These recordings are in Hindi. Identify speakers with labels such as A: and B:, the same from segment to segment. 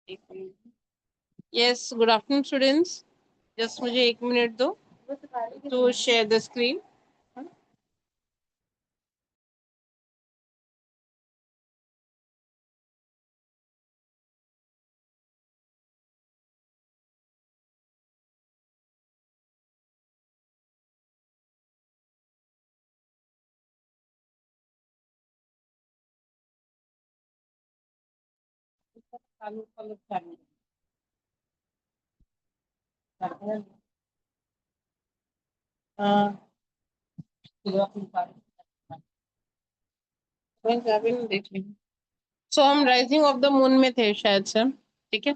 A: Yes, good afternoon, students. Just मुझे 1 मिनट दो to share the screen. सो हम राइजिंग ऑफ द मून में थे शायद से, ठीक है।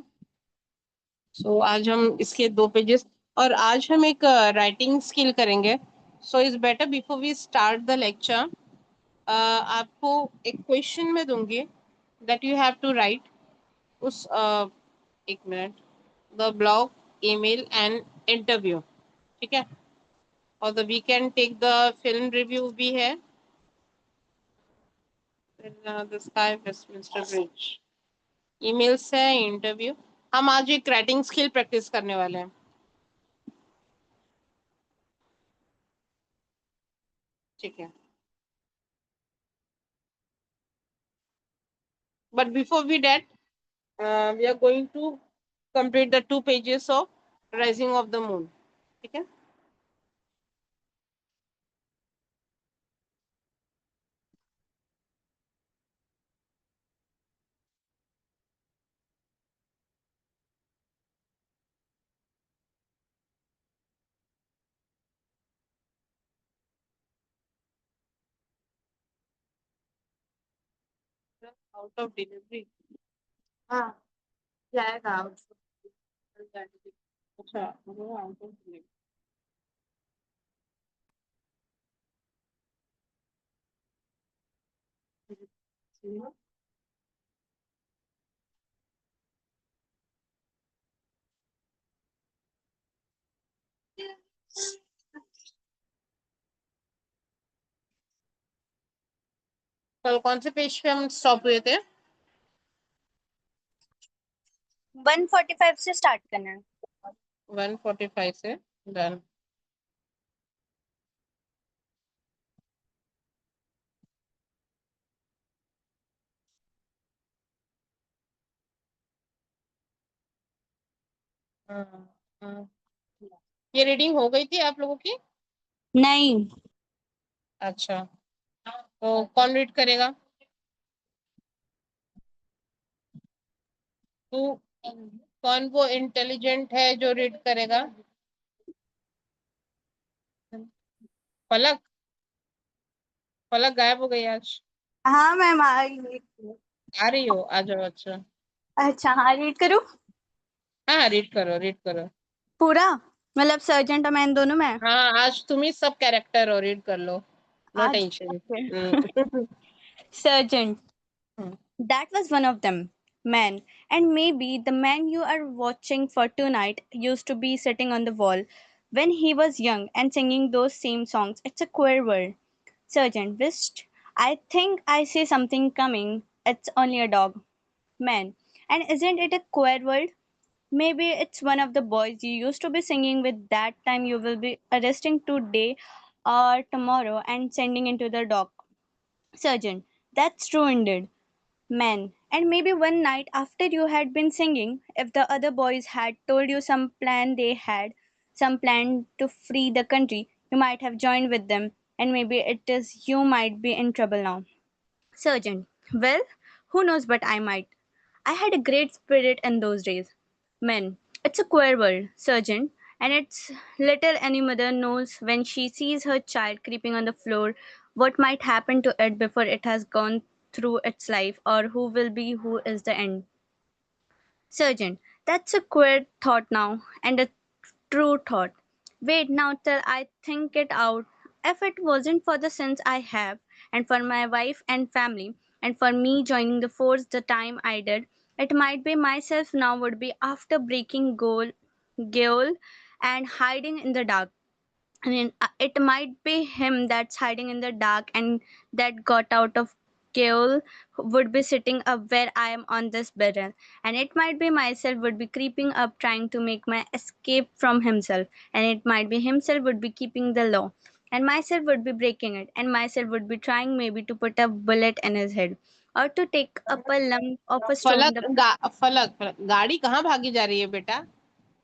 A: सो आज हम इसके 2 पेजेस और आज हम एक राइटिंग स्किल करेंगे। So is better before we start the lecture आपको एक क्वेश्चन में दूंगी that you have to write उस 1 minute the blog email and interview, ठीक है। और the we can take the film review भी है। The sky Westminster Bridge emails है, इंटरव्यू। हम आज एक राइटिंग स्किल प्रैक्टिस करने वाले हैं, ठीक है। But before we date we are going to complete the 2 pages of rising of the moon, ठीक है। आउट ऑफ डिलीवरी, हाँ जाएगा अच्छा वो आउट ऑफ डिलीवरी। कल कौन से पेज पे हम स्टॉप हुए थे?
B: 145 से स्टार्ट करना है।
A: 145 से डन। ये रीडिंग हो गई थी आप लोगों की?
B: नहीं,
A: अच्छा, तो कौन रीड करेगा? तू? कौन वो इंटेलिजेंट है जो रीड करेगा? पलक? पलक गायब हो गई आज।
B: हाँ मैम आ रही।
A: आ रही हो? आ जाओ। अच्छा
B: अच्छा हाँ, रीड करूँ
A: हाँ, रीड करो रीड करो।
B: पूरा, मतलब सर्जेंट और मैन दोनों में
A: हाँ, आज तुम ही सब कैरेक्टर हो, रीड कर लो, नो
B: आज।
A: Tension.
B: Sergeant, that was one of them, man. And maybe the man you are watching for tonight used to be sitting on the wall when he was young and singing those same songs. It's a queer world. Sergeant Wist, I think I see something coming. It's only a dog. Man. And isn't it a queer world? Maybe it's one of the boys you used to be singing with that time you will be arresting today or tomorrow and sending into the dock. Sergeant, that's true indeed. Man, and maybe one night after you had been singing, if the other boys had told you some plan they had, some plan to free the country, you might have joined with them, and maybe it is you might be in trouble now. Sergeant, well, who knows, but I might. I had a great spirit in those days. Men, it's a queer world, Sergeant, and it's little any mother knows when she sees her child creeping on the floor what might happen to it before it has gone through its life, or who is the end. Sergeant, that's a queer thought now, and a true thought. Wait now till I think it out. If it wasn't for the sins I have, and for my wife and family, and for me joining the force the time I did, it might be myself now would be after breaking goal and hiding in the dark. I mean, it might be him that's hiding in the dark and that got out of. Keol would be sitting up where I am on this barrel, and it might be myself would be creeping up trying to make my escape from himself, and it might be himself would be keeping the law, and myself would be breaking it, and myself would be trying maybe to put a bullet in his head, or to take up a lump of a stone.
A: फलक, गाड़ी कहाँ भागी जा रही है बेटा?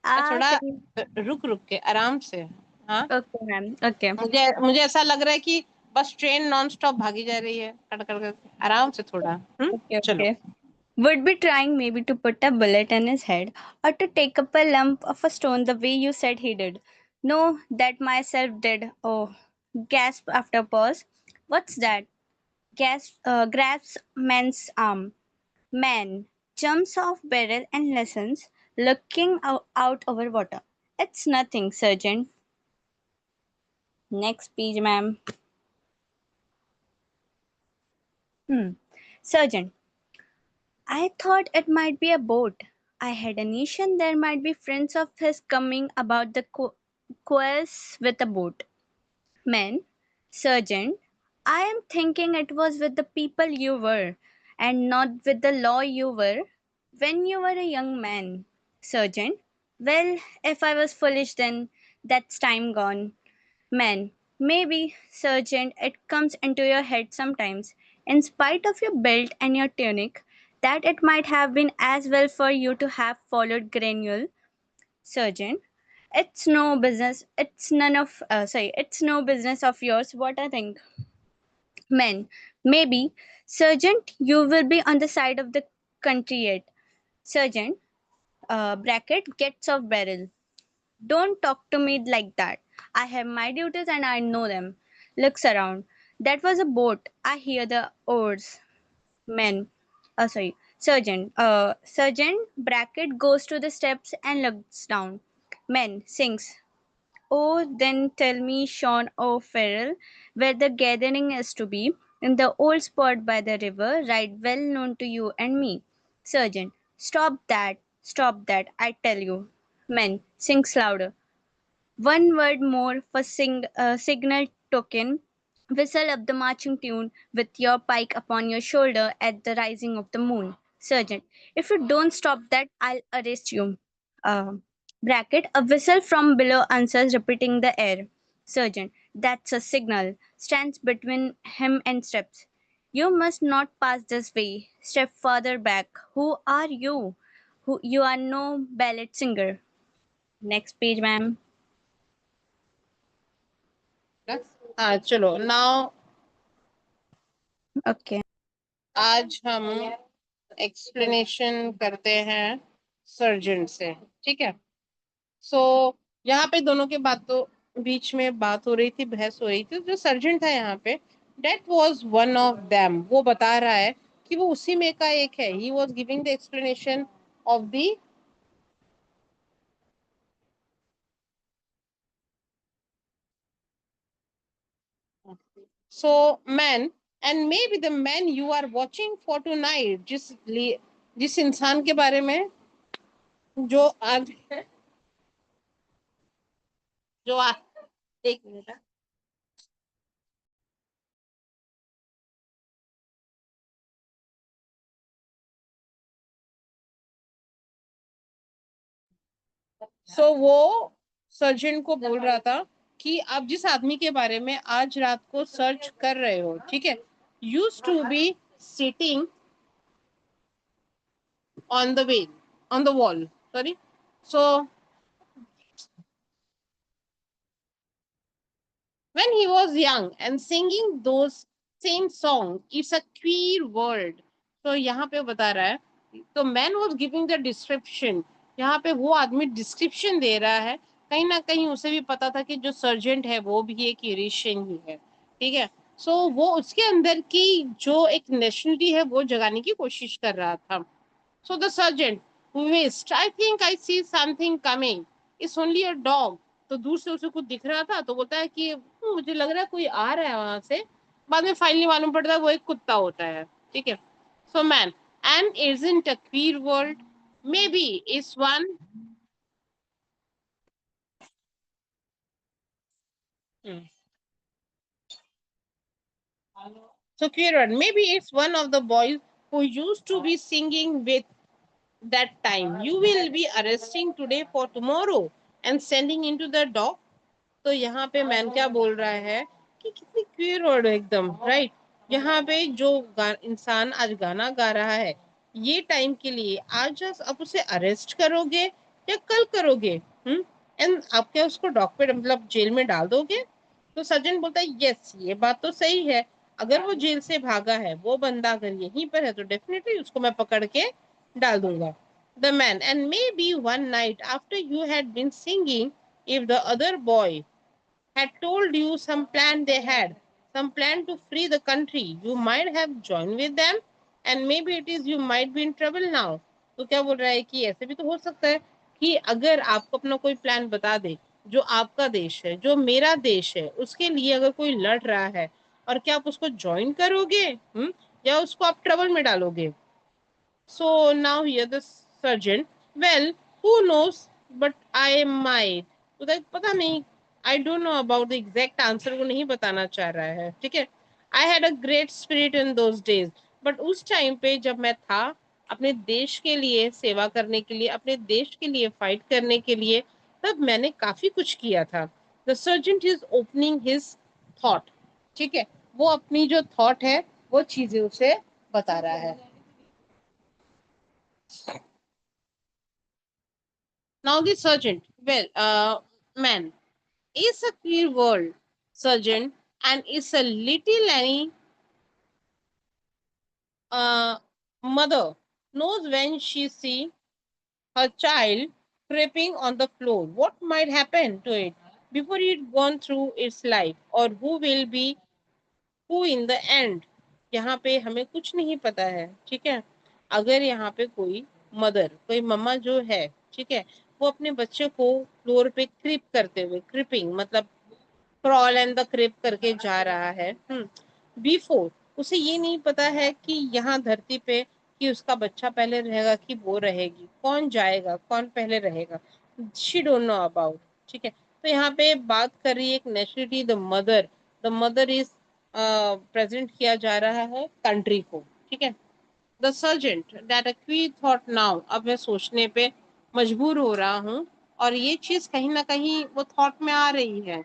B: Ah,
A: थोड़ा
B: can,
A: रुक रुक के आराम से। हाँ,
B: okay, ma'am. Okay.
A: मुझे मुझे ऐसा लग रहा है कि बस ट्रेन नॉन स्टॉप भागी जा रही है, कड़ कड़ करके। आराम से थोड़ा।
B: Okay,
A: चलो।
B: okay. Would be trying maybe to put a bullet in his head or to take up a lump of a stone the way you said he did. No, that myself did. Oh, gasp after pause. What's that? Grabs man's arm. Man jumps off barrel and listens, looking out over water. It's nothing, Sergeant. Next page, ma'am. Sergeant, I thought it might be a boat. I had a notion there might be friends of his coming about the quest with a boat. Man, Sergeant, I am thinking it was with the people you were, and not with the law you were when you were a young man. Sergeant, well, if I was foolish then, that's time gone. Man, maybe, Sergeant, it comes into your head sometimes, in spite of your belt and your tunic, that it might have been as well for you to have followed Granule. Sergeant, it's no business of yours what I think. Man, maybe, Sergeant, you will be on the side of the country yet. Sergeant, bracket gets off barrel. Don't talk to me like that. I have my duties and I know them. Looks around. That was a boat. I hear the oars. Men. Sergeant. Sergeant bracket goes to the steps and looks down. Men sings. Oh, then tell me, Sean O'Farrell, where the gathering is to be. In the old spot by the river, right well known to you and me. Sergeant. Stop that, I tell you. Men sings louder. One word more for signal token. Whistle up the marching tune with your pike upon your shoulder at the rising of the moon. Sergeant, if you don't stop that, I'll arrest you. Uh, bracket, a whistle from below answers, repeating the air. Sergeant, that's a signal. Stands between him and steps. You must not pass this way. Step farther back. Who are you? You are no ballet singer. Next page, ma'am.
A: हाँ चलो नाउ
B: Okay.
A: आज हम एक्सप्लेनेशन करते हैं सर्जन से, ठीक है। सो यहाँ पे दोनों के बातों बीच में बात हो रही थी, बहस हो रही थी। जो सर्जन था यहाँ पे, that was one of them, वो बता रहा है कि वो उसी में का एक है। He was giving the explanation of the so man and may be the man you are watching for tonight, जिस इंसान के बारे में जो आज जो आ, एक मिनट। सो वो सर्जन को बोल रहा था कि आप जिस आदमी के बारे में आज रात को सर्च कर रहे हो, ठीक है, use to be sitting on the way on the wall, sorry. So when he was young and singing those same song, it's a queer world. तो यहाँ पे बता रहा है, तो man was giving the description. यहाँ पे वो आदमी डिस्क्रिप्शन दे रहा है। कहीं ना कहीं उसे भी पता था कि जो सर्जेंट है वो भी एक यूरेशियन ही है, ठीक है। सो वो उसके अंदर की जो एक नेशनलिटी है वो जगाने की कोशिश कर रहा था। So the sergeant whisked. I think I see something coming. It's only a dog. तो दूर से उसे कुछ दिख रहा था, तो बोलता है कि मुझे लग रहा है कोई आ रहा है वहां से। बाद में फाइनली मालूम पड़ता है वो एक कुत्ता होता है, ठीक है। सो man and isn't a queer world, maybe it's one। So keyword, maybe it's one of the boys who used to be singing with that time. You will be arresting today for tomorrow and sending into the dock. तो यहाँ पे मैन क्या बोल रहा है कि कितनी क्लियर वर्ड है एकदम, राइट। यहाँ पे जो इंसान आज गाना गा रहा है ये टाइम के लिए, आज आप उसे अरेस्ट करोगे या कल करोगे? एंड आप क्या उसको डॉक पे मतलब जेल में डाल दोगे? तो सज्जन बोलता है यस, ये बात तो सही है। अगर वो जेल से भागा है, वो बंदा अगर यहीं पर है, तो डेफिनेटली उसको मैं पकड़ के डाल दूंगा। The man, and maybe one night after you had been singing, if the other boy had told you some plan to free the country, you might have joined with them, and maybe it is you might be in trouble now. तो क्या बोल रहा है कि ऐसे भी तो हो सकता है कि अगर आपको अपना कोई प्लान बता दे, जो आपका देश है, जो मेरा देश है, उसके लिए अगर कोई लड़ रहा है, और क्या आप उसको ज्वाइन करोगे? या उसको आप ट्रबल में डालोगे? So now here the surgeon, well, who knows, but I might. तो पता नहीं, I don't know about the exact answer, वो नहीं बताना चाह रहा है, ठीक है। I had a great spirit in those days, but उस टाइम पे जब मैं था, अपने देश के लिए सेवा करने के लिए, अपने देश के लिए फाइट करने के लिए, तब मैंने काफी कुछ किया था। The surgeon is opening his thought, ठीक है, वो अपनी जो थॉट है वो चीजें उसे बता रहा है। Now the sergeant, well, man, is a clear word, sergeant, and is a little any mother knows when she see her child creeping on the floor, what might happen to it before it gone through its life, or who will be who in the end। यहाँ पे हमें कुछ नहीं पता है, ठीक है। अगर यहाँ पे कोई मदर, कोई मम्मा जो है, ठीक है, वो अपने बच्चे को फ्लोर पे क्रिप करते हुए, क्रिपिंग मतलब क्रॉल एंड द क्रिप करके जा रहा है, बिफोर, उसे ये नहीं पता है कि यहाँ धरती पे कि उसका बच्चा पहले रहेगा कि वो रहेगी, कौन जाएगा, कौन पहले रहेगा, शी डोंट नो अबाउट, ठीक है। तो यहाँ पे बात कर रही है एक nationality, the mother is present किया जा रहा है कंट्री को, ठीक है। द सर्जेंट दैट अ क्वी थॉट नाउ, अब मैं सोचने पे मजबूर हो रहा हूँ, और ये चीज कहीं ना कहीं वो थॉट में आ रही है।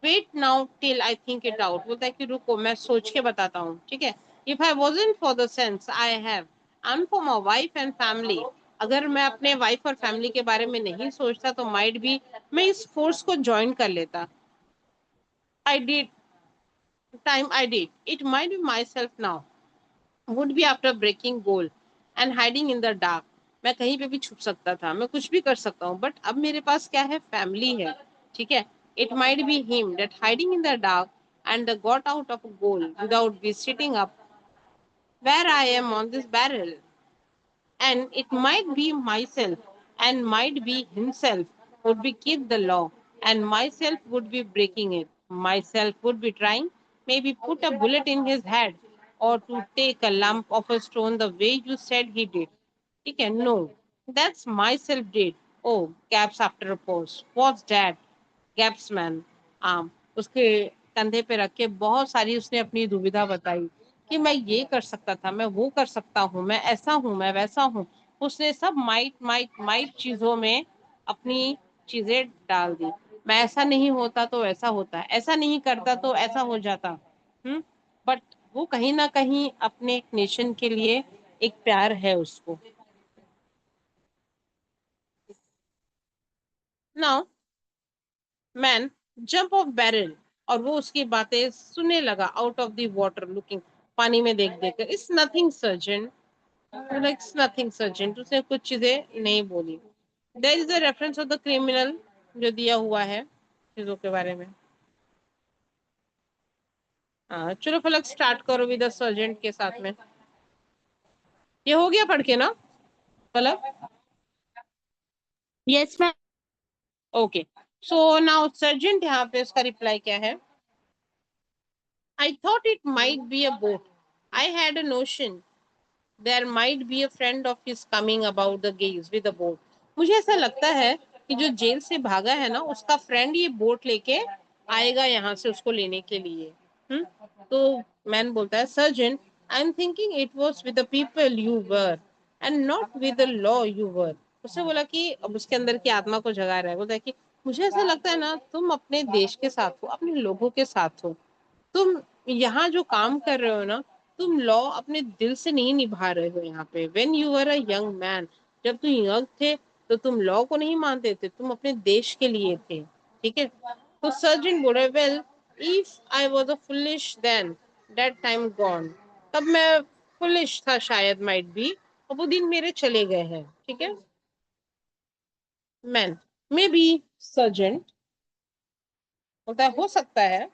A: Wait now till I think it out, बोलता है कि रुको मैं सोच के बताता हूँ, ठीक है। If I wasn't for the sense I have and for my wife and family, अगर मैं अपने वाइफ और फैमिली के बारे में नहीं सोचता तो माइट भी मैं इस फोर्स को ज्वाइन कर लेता। I did I did it might be myself now, would be after breaking goal and hiding in the dark, मैं कहीं पे भी छुप सकता था, मैं कुछ भी कर सकता हूँ, बट अब मेरे पास क्या है, फैमिली है, ठीक है। It might be him that hiding in the dark and got out of a goal without be sitting up where I am on this barrel. And it might be myself, and might be himself would be keep the law, and myself would be breaking it. Myself would be trying, maybe put a bullet in his head, or to take a lump of a stone the way you said he did. He can no. That's myself did. Oh, gaps after a pause. What's that? गैप्समैन आम उसके कंधे पे रख के बहुत सारी उसने अपनी दुविधा बताई कि मैं ये कर सकता था, मैं वो कर सकता हूँ, मैं ऐसा हूँ, मैं वैसा हूँ। उसने सब माइट माइट माइट चीजों में अपनी चीजें डाल दी। मैं ऐसा नहीं होता तो ऐसा होता, ऐसा नहीं करता तो ऐसा हो जाता। बट वो कहीं ना कहीं अपने एक नेशन के लिए एक प्यार है उसको। Now man jump off barrel, और वो उसकी बातें सुनने लगा out of the water looking, पानी में देख देख कर। It's nothing sergeant, it's nothing sergeant, उसने कुछ चीजें नहीं बोली। There is a reference of the criminal जो दिया हुआ है चीजों के बारे में। हाँ चलो फलक स्टार्ट करो विद सर्जेंट के साथ में। ये हो गया पढ़ के ना फलक?
B: Yes, ma'am.
A: Okay, so now sergeant यहाँ पे उसका रिप्लाई क्या है? I thought it might be a boat, I had a notion there might be a friend of his coming about the gaze with a boat। मुझे ऐसा लगता है कि जो जेल से भागा है ना उसका फ्रेंड ये बोट लेके आएगा यहाँ से उसको लेने के लिए। तो मैन बोलता है surgeon I am thinking it was with the people you were and not with the law you were. उसने बोला कि अब उसके अंदर की आत्मा को जगा रहा है, बोलता है कि मुझे ऐसा लगता है ना तुम अपने देश के साथ हो, अपने लोगों के साथ हो। तुम यहाँ जो काम कर रहे हो ना, तुम लॉ अपने दिल से नहीं निभा रहे हो यहाँ पे। When you are a young man, जब तुम यंग थे तो तुम लॉ को नहीं मानते थे, तुम अपने देश के लिए थे। ठीक है। तो सर्जन बोले well if I was a foolish then that time gone. तब मैं फुलिश था शायद, माइट बी, और वो दिन मेरे चले गए हैं। ठीक है। मैन मे बी सर्जन होता है, हो सकता है।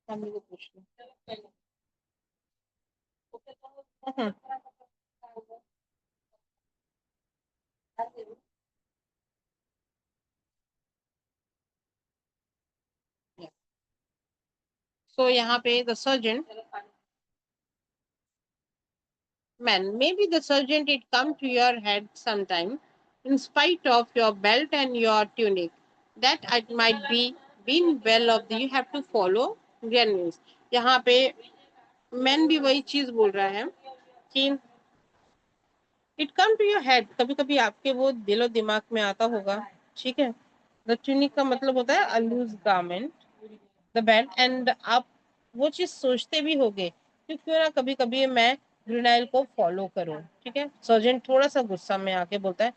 A: फैमिली को पूछ लो। सो यहाँ पे the surgeon man, maybe the sergeant it come to your head sometime, in spite of your belt and your tunic, that it might be been well of the you have to follow Indian news। यहाँ पे मैन भी वही चीज बोल रहा है कि it come to your head, कभी कभी आपके वो दिलो दिमाग में आता होगा। ठीक है। द ट्यूनिक का मतलब होता है a loose garment, the belt, and आप वो चीज सोचते भी होगे कि क्यों ना कभी कभी मैं ग्रेनाइल को फॉलो करूं। ठीक है। सर्जन थोड़ा सा गुस्सा में आके बोलता है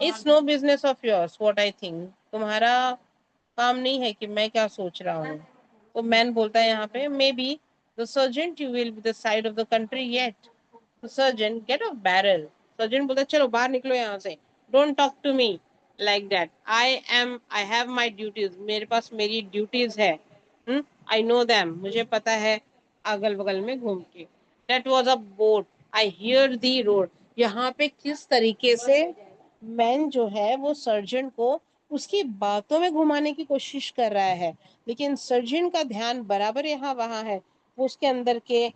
A: it's no business of yours what I think, तुम्हारा काम नहीं है कि मैं क्या सोच रहा हूँ। तो मैन बोलता है यहाँ पे may B the sergeant you will be the side of the country yet. Sergeant get off barrel. Sergeant बोलता है चलो बाहर निकलो यहाँ से, don't talk to me like that, I have my duties, मेरे पास मेरी ड्यूटीज है। आई नो दैम, मुझे पता है। अगल बगल में घूम के that was a boat, I hear the road. यहाँ पे किस तरीके से मैन जो है वो सर्जन को उसकी बातों में घुमाने की कोशिश कर रहा है, लेकिन सर्जन का ध्यान बराबर यहाँ वहां है। वो उसके अंदर के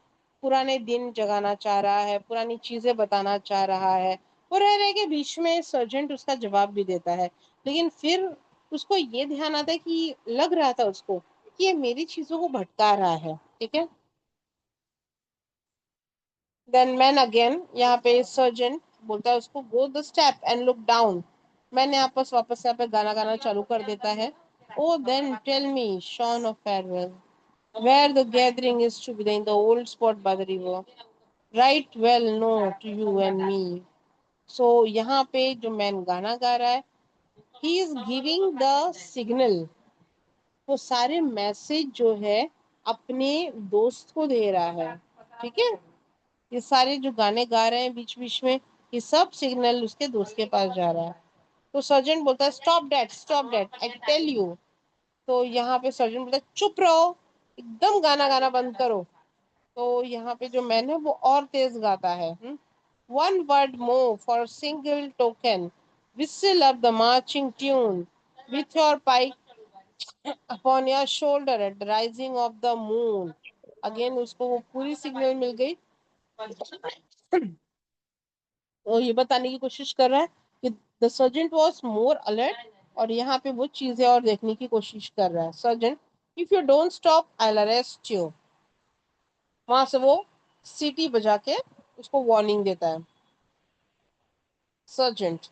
A: पुराने दिन जगाना चाह रहा है, पुरानी चीजें बताना चाह रहा है। वो रह रहे के बीच में सर्जेंट उसका जवाब भी देता है, लेकिन फिर उसको ये ध्यान आता है कि लग रहा था उसको कि ये मेरी चीजों को भटका रहा है। ठीक है। देन मैन अगेन, यहाँ पे सर्जेंट बोलता है उसको go the step and look down. मैंने आपस वापस यहाँ पे गाना गाना चालू कर देता है। Oh then tell me shown of farewell where the gathering is to be in the old spot by the river, right well known to you and me। so यहाँ पे जो मैन गाना गा रहा है, he is giving the signal, वो सारे मैसेज जो है अपने दोस्त को दे रहा है। ठीक है। ये सारे जो गाने गा रहे हैं बीच बीच में, ये सब सिग्नल उसके दोस्त के पास जा रहा है। तो सर्जन बोलता है stop that I tell you. तो यहाँ पे सर्जन बोलता है चुप रहो, एकदम गाना गाना बंद करो। तो यहाँ पे जो मैन है वो और तेज गाता है। One word more for single token, whistle up the marching tune with your pike upon your shoulder at the rising of the moon। Again उसको वो पूरी सिग्नल मिल गई। वो ये बताने की कोशिश कर रहा है कि the sergeant was more alert, और यहाँ पे वो चीजें और देखने की कोशिश कर रहा है। Sergeant if you don't stop I will arrest you. वहां से वो सीटी बजा के उसको वार्निंग देता है। Sergeant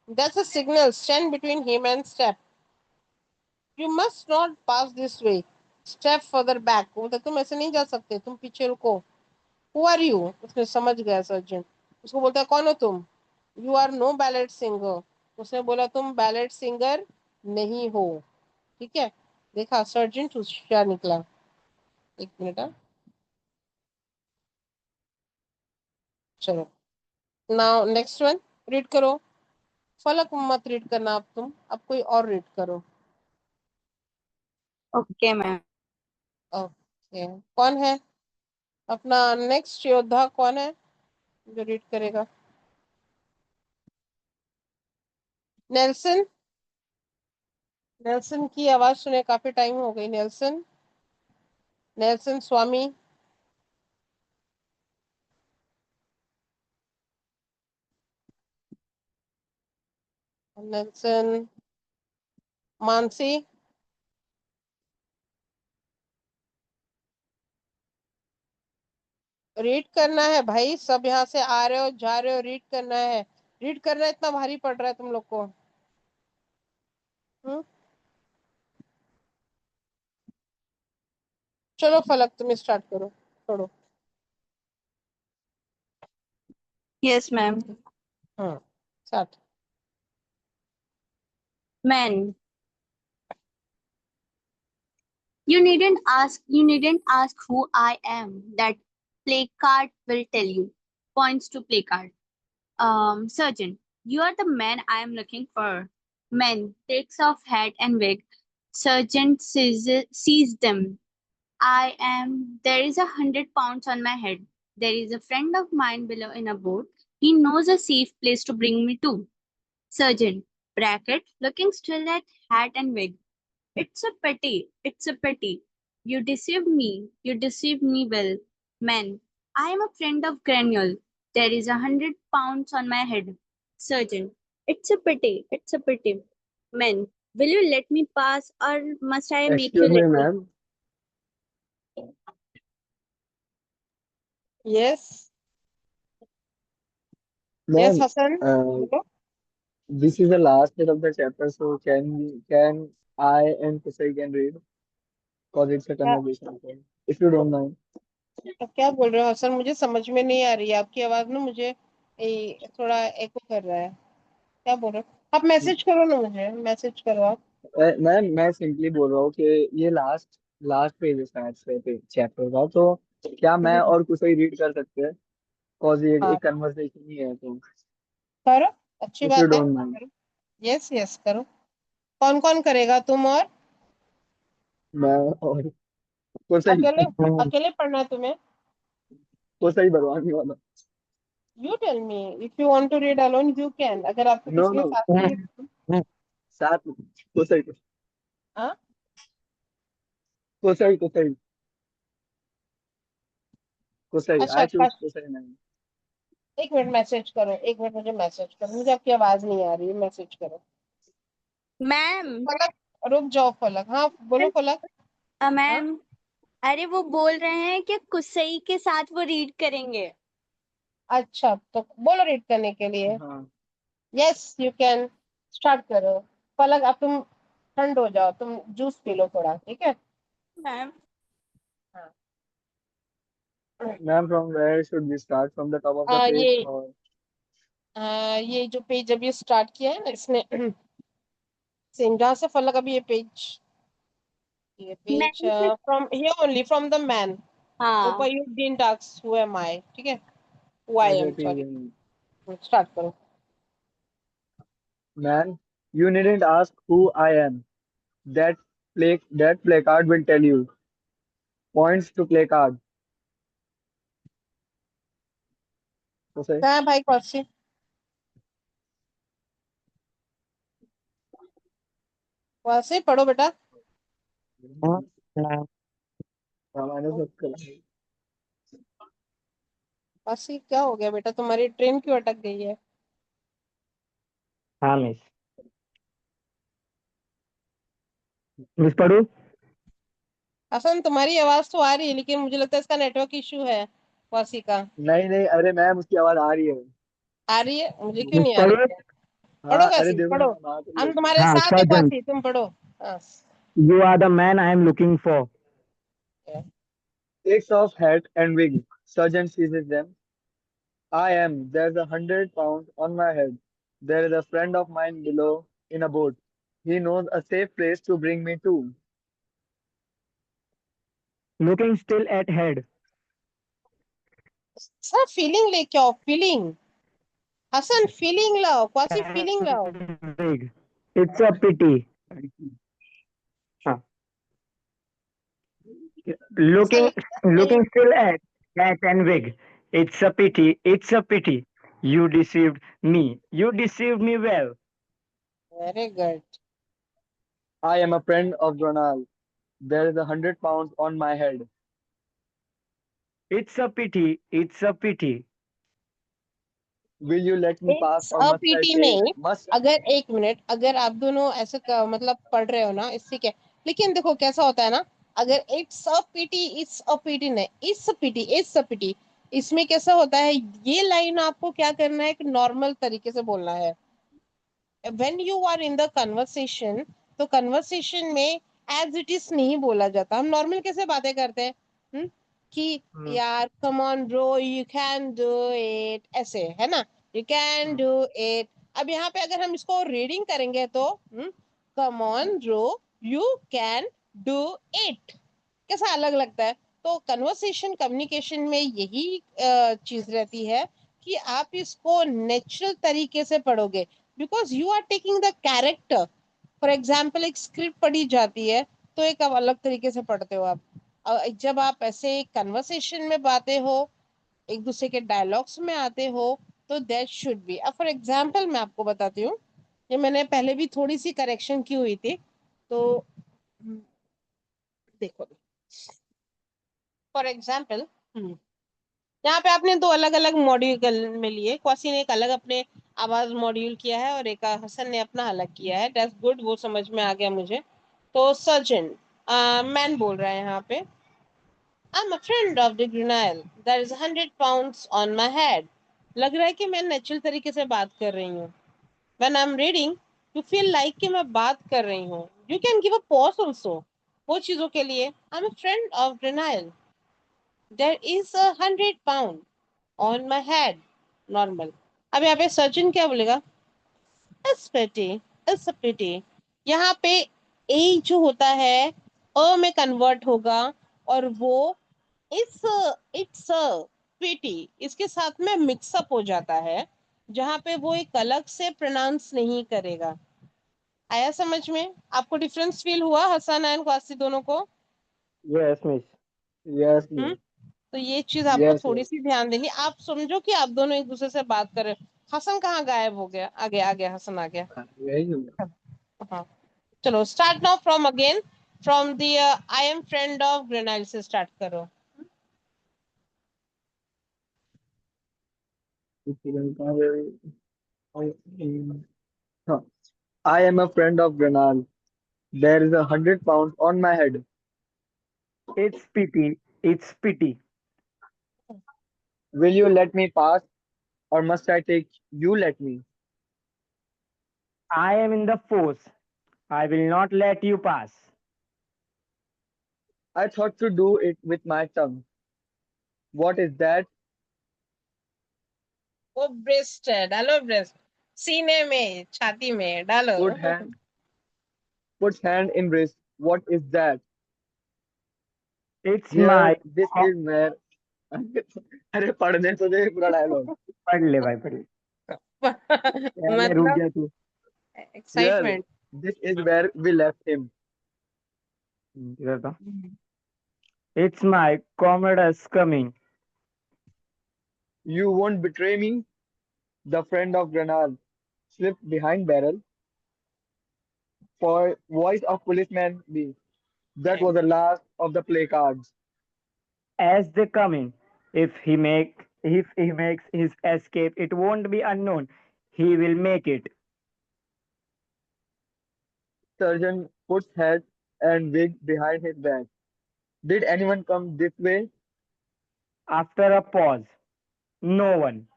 A: that's a signal, stand between him and step, you must not pass this way, step further back. बोलता तुम ऐसे नहीं जा सकते, तुम पीछे रुको। हु आर यू, उसने समझ गया सर्जेंट। उसको बोलता है कौन हो तुम। You are no ballad singer. उसने बोला तुम बैलेट सिंगर नहीं हो। ठीक है। देखा सर्जेंट होशियार निकला। एक मिनट चलो। नाउ नेक्स्ट वन रीड करो। फलक मत रीड करना अब तुम, अब कोई और रीड करो।
B: Okay, ma'am.
A: ओके। कौन है अपना नेक्स्ट योद्धा, कौन है जो रीड करेगा। नेल्सन, नेल्सन की आवाज सुने काफी टाइम हो गई। नेल्सन, नेल्सन स्वामी। नेल्सन मानसी। रीड करना है भाई, सब यहाँ से आ रहे हो जा रहे हो, रीड करना है। रीड करना इतना भारी पड़ रहा है तुम लोग को। हम्म। चलो फलक तुम स्टार्ट करो, छोड़ो।
B: Yes, ma'am.
A: Start.
B: Men, you needn't ask who I am. That placard will tell you. Points to placard. Surgeon, you are the man I am looking for. Men takes off hat and wig. Sergeant sees them. I am. There is 100 pounds on my head. There is a friend of mine below in a boat. He knows a safe place to bring me to. Surgeon, bracket, looking still at hat and wig. It's a pity. It's a pity. You deceived me. You deceived me well. Man, I am a friend of Granule. There is 100 pounds on my head. Surgeon, it's a pity. It's a pity. Man, will you let me pass or must I make you
C: Excuse
B: let
C: me,
B: me?
C: ma'am.
A: Yes, yes
C: Ma'am,
A: Hasan
C: uh,
A: बोलो।
C: this is the last bit of the chapter, so can I and Kusai can read because it's a
A: क्या,
C: conversation. Okay? If you don't mind.
A: क्या बोल रहे हो हसन? मुझे समझ में नहीं आ रही है आपकी आवाज ना, मुझे थोड़ा एको कर रहा है। क्या बोल रहे हो आप? मैसेज करो ना, मुझे मैसेज करो आप।
C: मैम मैं सिंपली बोल रहा हूँ कि ये लास्ट लास्ट पेज है शायद से चैप्टर का, तो क्या मैं और कुसई रीड कर सकते हैं? बिकॉज ये
A: हाँ
C: एक कन्वर्सेशन ही है, तो
A: करो, अच्छी
C: इफ यू
A: बात है,
C: डोंट माइंड।
A: करो। यस यस करो। कौन कौन करेगा, तुम और?
C: मैं और कुसई।
A: अकेले? अकेले पढ़ना है तुम्हें?
C: कुसई भरवानी वाला।
A: You tell me, if you want to read alone you can, अगर आपको
C: नो
A: किसी के
C: नो,
A: साथ चाहिए तो।
C: साथ में कुसई।
A: हाँ,
C: कुसई कुसई कुसई
A: अच्छा
C: आई चूज
A: अच्छा।
C: कुसई मैम।
A: एक मिनट मैसेज करो, एक मिनट मुझे मैसेज करो, मुझे आपकी आवाज नहीं आ रही है, मैसेज करो।
B: मैम,
A: फलक, रुक जाओ फलक। हाँ बोलो फलक। हाँ,
B: मैम, अरे वो बोल रहे हैं कि कुसई के साथ वो रीड करेंगे।
A: अच्छा तो बोलो रीड करने के लिए।
C: हाँ
A: यस यू कैन, स्टार्ट करो। पलक अब तुम ठंड हो जाओ, तुम जूस पी लो थोड़ा, ठीक है?
B: मैम,
A: हाँ।
C: Ma'am, from where should we start, from the top of the page
A: ये
C: और?
A: ये जो पेज अभी स्टार्ट किया है ना इसने, सेम जहाँ से फलक अभी ये page
B: ma'am,
A: from here only, from the man.
B: हाँ।
A: ऊपर you didn't ask who am I, ठीक है? हु आई
C: अच्छा
A: एम,
C: ठीक
A: सॉरी।
C: है।
A: स्टार्ट करो।
C: Ma'am, you needn't ask who I am. That placard will tell you. Points to placard. तो सही।
A: कहाँ है भाई कौशी? कौशी पढ़ो बेटा।
D: हाँ हाँ
C: हाँ, मैंने सब करा।
A: कौशी क्या हो गया बेटा, तुम्हारी ट्रेन क्यों अटक गई है?
D: हाँ, मिस। मिस पढ़ू।
A: हसन तुम्हारी आवाज तो आ रही है, लेकिन मुझे लगता है इसका नेटवर्क इशू है, कौशी का।
C: नहीं नहीं, अरे मैम उसकी आवाज आ रही है।
A: आ रही है, मुझे क्यों
D: मिस
A: नहीं आ
D: पढ़ू।
A: रही है? पढ़ो
C: हाँ अरे
A: कौशी
C: देखो ना
A: पढ़ो।
C: मैम, आ तो रही है
A: हम
C: उसकी।
A: तुम्हारे
D: हाँ,
A: साथ है
D: सर्जन,
A: कौशी, तुम पढ़ो। हाँ।
D: You are the man I am looking for.
C: Takes off hat and wig. Sergeant seizes them. I am. There's 100 pounds on my head. There is a friend of mine below in a boat. He knows a safe place to bring me to.
D: Looking still eight head.
A: Sir feeling लेके आओ, फीलिंग। हसन फीलिंग लाओ, कौशी फीलिंग लाओ।
D: इट्स अ पिटी। हाँ,
A: हसन
D: looking
A: नहीं,
D: looking still at hat and wig. It's a pity. You deceived me well.
A: Very good.
C: I am a friend of Ronald. There is 100 pounds on my head.
D: It's a pity. It's a pity.
C: Will you let me pass
A: it's
C: or
A: a
C: must I
A: PT
C: take?
A: नहीं।
C: Must
A: अगर एक मिनट, अगर आप दोनों ऐसे मतलब पढ़ रहे हो ना, इससे क्या, लेकिन देखो कैसा होता है ना, अगर इट्स अ पीटी नहीं, इट्स अ पीटी, इसमें कैसा होता है, ये लाइन आपको क्या करना है, एक नॉर्मल तरीके से बोलना है। When you are in the conversation, तो कन्वर्सेशन में एज इट इज नहीं बोला जाता। हम नॉर्मल कैसे बातें करते हैं, कि
D: Hmm.
A: यार come on bro you can do it, ऐसे है ना, you can
D: Hmm.
A: Do it. अब यहाँ पे अगर हम इसको रीडिंग करेंगे तो come on bro you can do it, कैसा अलग लगता है। तो कन्वर्सेशन कम्युनिकेशन में यही चीज रहती है कि आप इसको नेचुरल तरीके से पढ़ोगे, because you are taking the character. For example एक स्क्रिप्ट पढ़ी जाती है तो एक अब अलग तरीके से पढ़ते हो आप। जब आप ऐसे कन्वर्सेशन में बातें हो, एक दूसरे के डायलॉग्स में आते हो, तो दैट शुड बी। अब फॉर एग्जाम्पल मैं आपको बताती हूँ, ये मैंने पहले भी थोड़ी सी करेक्शन की हुई थी, तो देखो। फॉर एग्जाम्पल यहाँ पे आपने दो अलग अलग मॉड्यूल में लिए, कौसी ने एक अलग अपने आवाज मॉड्यूल किया है और एक हसन ने अपना अलग किया है, दैट्स गुड, वो समझ में आ गया मुझे। तो सर्जन मैन बोल रहा है यहाँ पे, I am a friend of the Grenile, there is 100 pounds on my head. लग रहा है कि मैं नेचुरल तरीके से बात कर रही हूँ। When I am reading you feel like कि मैं बात कर रही हूँ, you can give a pause also, वो चीजों के लिए। I am a friend of Grenile, there is 100 pounds on my head, normal. अब यहाँ पे सर्जन क्या बोलेगा, इट्स पिटी, इट्स अ पिटी। यहाँ पे ए जो होता है में कन्वर्ट होगा, और वो इट्स इट्स अ पिटी इसके साथ में मिक्सअप हो जाता है, जहाँ पे वो एक अलग से प्रोनाउंस नहीं करेगा। आया समझ में? आपको डिफरेंस फील हुआ हसन एंड क्वासी दोनों को?
D: Yes, miss.
C: yes,
A: हम्म।
C: yes,
A: तो ये चीज आपको
C: yes,
A: थोड़ी
C: yes.
A: सी ध्यान देनी। आप समझो कि आप दोनों एक दूसरे से बात कर रहे हो। हसन कहाँ गायब हो गया? आ गया हसन आ गया।
C: यही हूँ।
A: हाँ, चलो start now from again, from the I am friend of Grenile से स्टार्ट करो।
C: Huh. I am a friend of Granal. There is 100 pounds on my head.
D: It's pity. It's pity.
C: Will you let me pass or must I take? You let me.
D: I am in the force. I will not let you pass.
C: I thought to do it with my tongue. What is that?
A: वो ब्रेस्ट है, डालो ब्रेस्ट, सीने में छाती में डालो।
C: Put hand, put hand in wrist. What is that?
D: It's
C: Here,
D: my
C: this is where. अरे पढ़ने तो दे पूरा डायलॉग।
D: पढ़ ले भाई पढ़ ले पहले रुक
A: मतलब
D: जा तू
C: Here,
A: excitement.
C: this is where we left him.
D: इधर तो it's my comrades coming
C: You won't betray me. The friend of Granal slipped behind barrel for voice of policeman B. That was the last of the play cards.
D: as they coming. If he makes his escape, it won't be unknown. He will make it.
C: Surgeon puts hat and wig behind his back. Did anyone come this way?
D: After a pause, no one,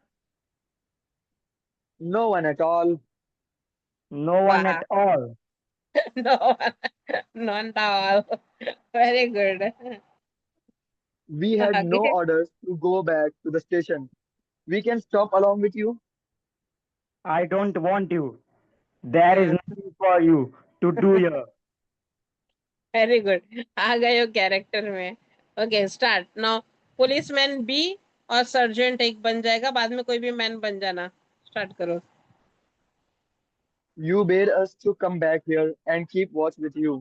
C: No one at all.
D: no one
A: वाह,
D: at all.
A: No not at all, very good.
C: We had no
A: आगे।
C: orders to go back to the station. We can stop along with you.
D: I don't want you. There is nothing for you to do here.
A: Very good, आ गए हो कैरेक्टर में। Okay start now. Policeman B और सर्जेंट एक बन जाएगा, बाद में कोई भी मैन बन जाना। स्टार्ट करो।
C: You bade us to come back here and keep watch with you.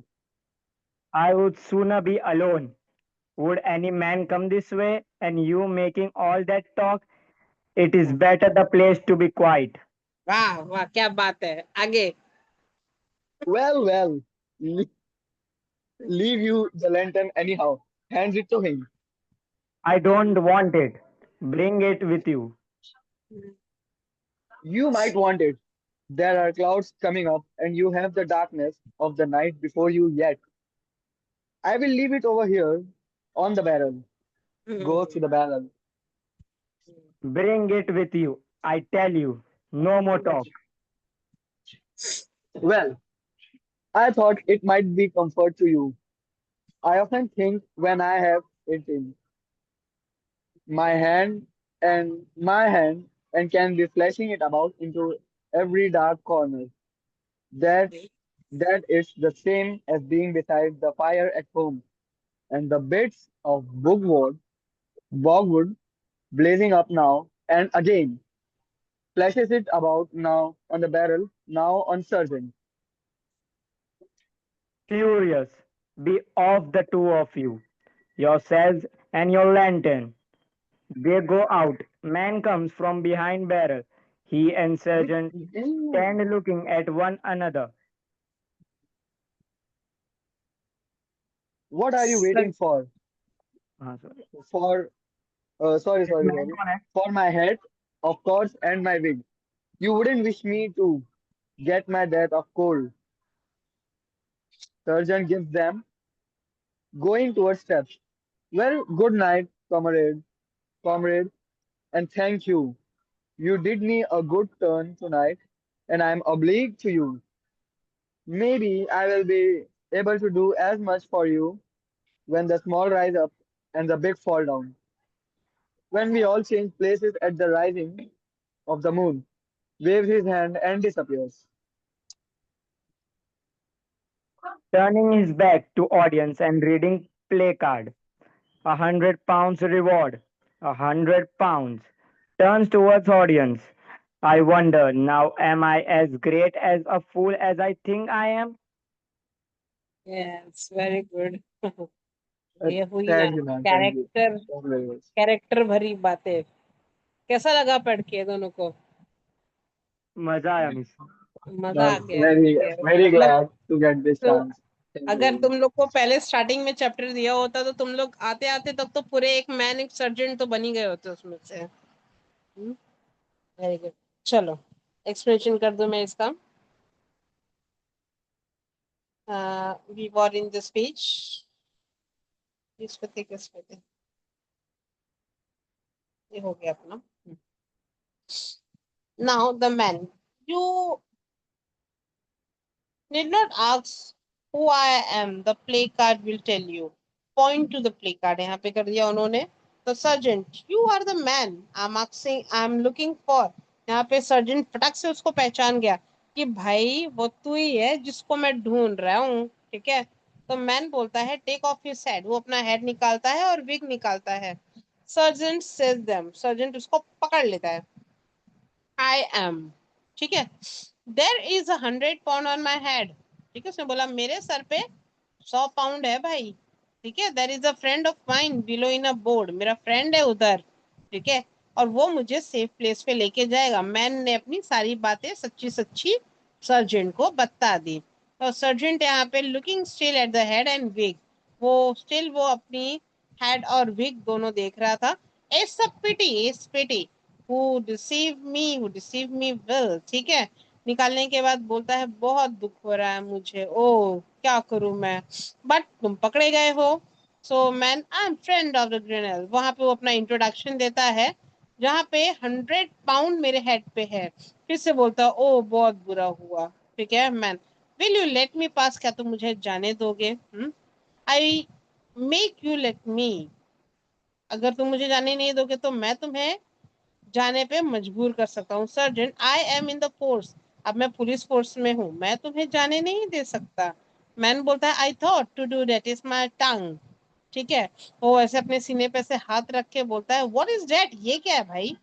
D: I would sooner be alone. Would any man come this way and you making all that talk? It is better the place to be quiet.
A: वाह वाह, क्या बात है, आगे।
C: Well, le- leave you the lantern anyhow. Hands it to him.
D: I don't want it. Bring it with you.
C: You might want it. There are clouds coming up, and you have the darkness of the night before you yet. I will leave it over here on the barrel. Go to
A: Hmm.
C: the barrel.
D: Bring it with you. I tell you. No more talk.
C: Well, I thought it might be comfort to you. I often think when I have it in my hand and can be flashing it about into every dark corner. That that is the same as being beside the fire at home and the bits of bogwood blazing up now and again. Flashes it about now on the barrel, now on surgeon.
D: Furious. Be off the two of you. Yourselves and your lantern. They go out. Man comes from behind barrel. He and sergeant stand looking at one another.
C: What are you
A: Sir,
C: waiting for?
D: Sorry.
C: For sorry. For my hat, of course, and my wig. You wouldn't wish me to get my death of cold. Surgeon gives them, going towards steps. Well, good night, comrade, and thank you. You did me a good turn tonight, and I'm obliged to you. Maybe I will be able to do as much for you when the small rise up and the big fall down. When we all change places at the rising of the moon, waves his hand and disappears.
D: Turning his back to audience and reading placard. £100 reward. £100. Turns towards audience. I wonder now, am I as great as a fool as I think I am?
A: yes, very good. ये हुई ना
C: Thank you, man. Thank you.
A: Character
C: Thank you very much.
A: Character भरी बातें। कैसा लगा पढ़ के दोनों को?
D: मजा आया मिस।
A: मजा आ
C: That's
A: गया, ठीक है।
C: very
A: मतलब
C: glad to get this
A: तो
C: chance. Thank you
A: अगर
C: very
A: तुम
C: much.
A: लोग को पहले स्टार्टिंग में चैप्टर दिया होता तो तुम लोग आते आते तब तो पूरे एक मैन एक सर्जेंट तो बन ही गए होते उसमें से। Very good. चलो एक्सप्लेनेशन कर दूं मैं इसका। We were in the speech. किस पे थे किस पे थे? ये हो गया अपना। Now the man you need not ask who I am. The play card will tell you. Point to the play card. यहाँ पे कर दिया उन्होंने। The sergeant, you are the man. I'm asking, I'm looking for. यहाँ पे सर्जेंट फटक से उसको पहचान गया कि भाई वो तू ही है जिसको मैं ढूंढ रहा हूँ, ठीक है। तो मैन बोलता है टेक ऑफ हिज हेड। वो अपना हेड निकालता है और विग निकालता है। Sergeant says them. सर्जेंट उसको पकड़ लेता है। आई एम, ठीक है। There is 100 pound on my head, ठीक है। उसने बोला मेरे सर पे 100 पाउंड है भाई, ठीक है। There is a friend of mine below in a board. मेरा फ्रेंड है उधर, ठीक है। और वो मुझे सेफ प्लेस पे लेके जाएगा। मैन ने अपनी सारी बातें सच्ची सच्ची सर्जेंट को बता दी। और सर्जेंट यहाँ पे looking still at the head and wig. वो स्टिल वो अपनी हेड और विग दोनों देख रहा था। It's pity who deceive me will, ठीक है। निकालने के बाद बोलता है बहुत दुख हो रहा है मुझे, ओ क्या करूं मैं, बट तुम पकड़े गए हो। So man I am friend of the granal. वहां पे वो अपना इंट्रोडक्शन देता है जहाँ पे 100 पाउंड मेरे हेड पे है। फिर से बोलता है ओ बहुत बुरा हुआ, ठीक है। Man will you let me pass, क्या तुम मुझे जाने दोगे? I make you let me. अगर तुम मुझे जाने नहीं दोगे तो मैं तुम्हें जाने पे मजबूर कर सकता हूँ। Sergeant I am in the force. अब मैं पुलिस फोर्स में हूँ, मैं तुम्हें जाने नहीं दे सकता। मैन बोलता है I thought to do that is my tongue, ठीक है। वो ऐसे अपने सीने पे से हाथ रख के बोलता है व्हाट इज दैट, ये क्या है भाई?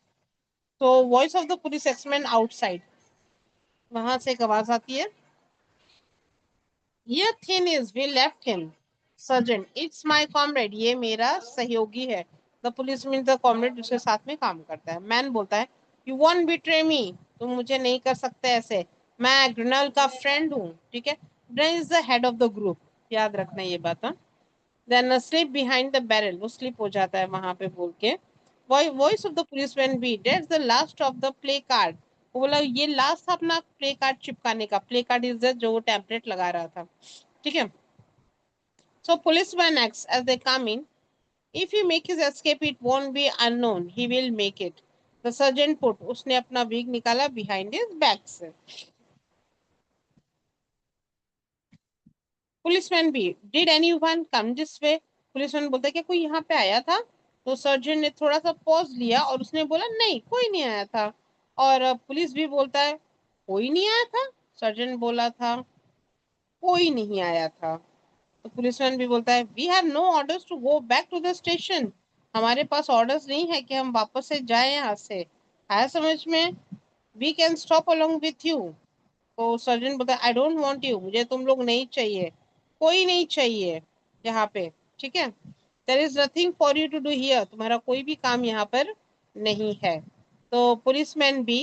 A: तो voice of the police X man outside, वहां से एक आवाज आती है ये then is we left him. Sergeant it's my comrade, ये मेरा सहयोगी है। The police mean the comrade जिसके साथ में काम करता है। मैन बोलता है यू वॉन्ट बिट्रे मी, तुम मुझे नहीं कर सकते ऐसे। मैं ग्रेनल का फ्रेंड हूँ, ठीक है। General is the head of the group, याद रखना ये बात। Then slip behind the barrel, वो स्लिप हो जाता है वहां पे बोल के। Voice of the policeman B, that's the last of the play card. वो बोला ये लास्ट था अपना प्ले कार्ड चिपकाने का। प्ले कार्ड इज द जो वो टेम्पलेट लगा रहा था, ठीक है। So policeman acts as they come in, if he make his escape it won't be unknown, he will make it, the sergeant put, उसने अपना wig निकाला behind his back से। पुलिसमैन भी, did anyone come this way, policeman बोलता है कि कोई यहाँ पे आया था। तो सर्जन ने थोड़ा सा पॉज लिया और उसने बोला नहीं कोई नहीं आया था। और पुलिस भी बोलता है कोई नहीं आया था। सर्जन बोला था कोई नहीं आया था। तो पुलिसमैन भी बोलता है we have no orders to go back to the station, हमारे पास ऑर्डर्स नहीं है कि हम वापस से जाए यहाँ से, आया समझ में। We can stop along with you. तो सर्जन बोलता है आई डोंट वांट यू, मुझे तुम लोग नहीं चाहिए, कोई नहीं चाहिए यहाँ पे, ठीक है। There is nothing for you to do here, तुम्हारा कोई भी काम यहाँ पर नहीं है। तो पुलिसमैन भी,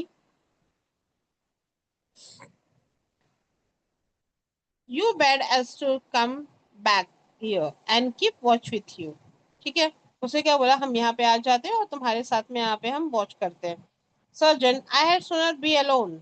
A: you bad age to come back here and keep watch with you, ठीक है। उसे क्या बोला हम यहाँ पे आ जाते हैं और तुम्हारे साथ में यहाँ पे हम वॉच करते हैं। Sergeant, I had sooner be alone,